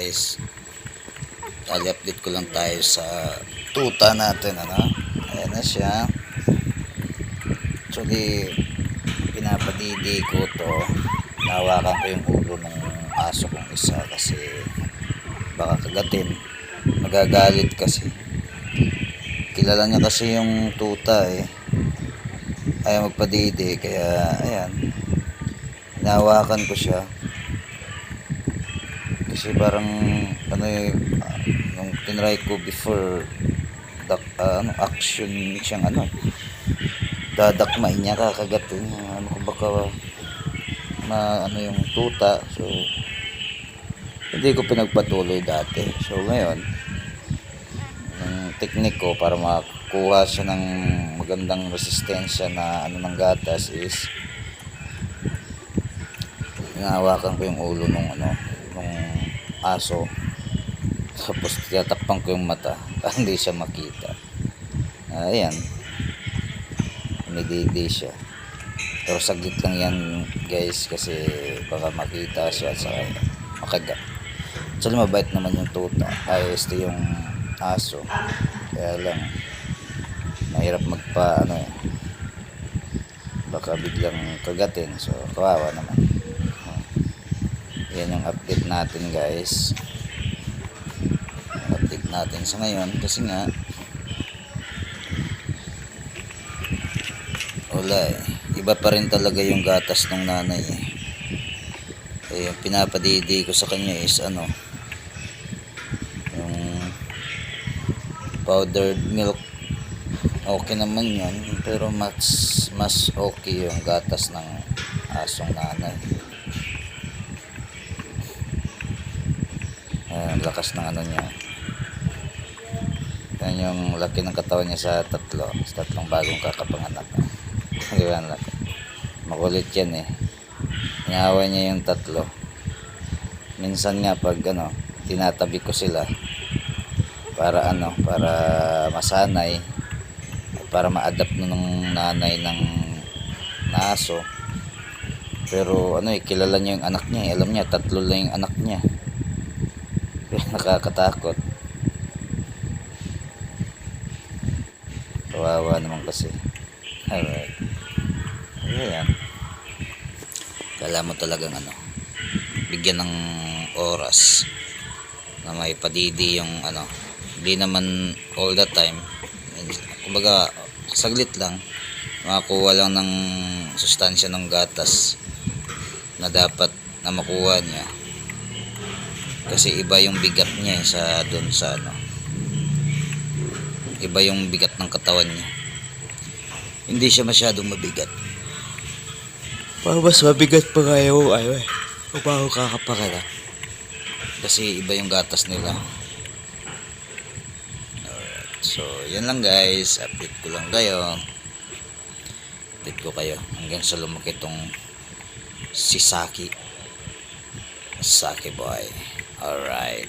guys, update ko lang tayo sa tuta natin, ayan na siya. Actually pinapadidi ko to, nahawakan ko yung ulo ng aso kong isa kasi baka kagatin, magagalit kasi. Kilala niya kasi yung tuta ayaw magpadidi, kaya ayan, nahawakan ko siya kasi parang nung tinry ko before action siyang dadakmain niya, kakagatin ko baka yung tuta. So hindi ko pinagpatuloy dati. So ngayon ang technique ko para makakuha siya ng magandang resistensya na ng gatas is hinahawakan ko yung ulo nung aso, tapos tinatakpan ko yung mata para hindi siya makita. Ayan, umididi siya, pero saglit lang yan guys kasi baka makita siya at saka makagat. Actually mabait naman yung tuta, yung aso, kaya lang mahirap baka biglang kagatin, so kawawa naman. Yan yung update natin guys, update natin sa ngayon kasi nga wala iba pa rin talaga yung gatas ng nanay yung pinapadidi ko sa kanya is yung powdered milk. Okay naman yan, pero mas okay yung gatas ng asong nanay. Lakas ng niya. Yan yung laki ng katawan niya sa tatlong bagong kakapanganak. Di ba, makulit yan inaaway niya yung tatlo. Minsan nga pag tinatabi ko sila para para masanay, para ma-adapt nung nanay ng aso. Pero kilala niya yung anak niya, alam niya tatlo lang yung anak niya. Nakakatakot, kawawa naman kasi. Alright, ayan, kailangan mo talagang bigyan ng oras na may padidi yung hindi naman all the time, kumbaga saglit lang makakuha lang ng sustansya ng gatas na dapat na makuha niya. Kasi iba yung bigat niya iba yung bigat ng katawan niya, hindi siya masyadong mabigat. Mas mabigat pa kayo bago kakapakala kasi iba yung gatas nila. Alright, so yan lang guys, update ko kayo hanggang sa lumaki tong si Saki boy. Alright.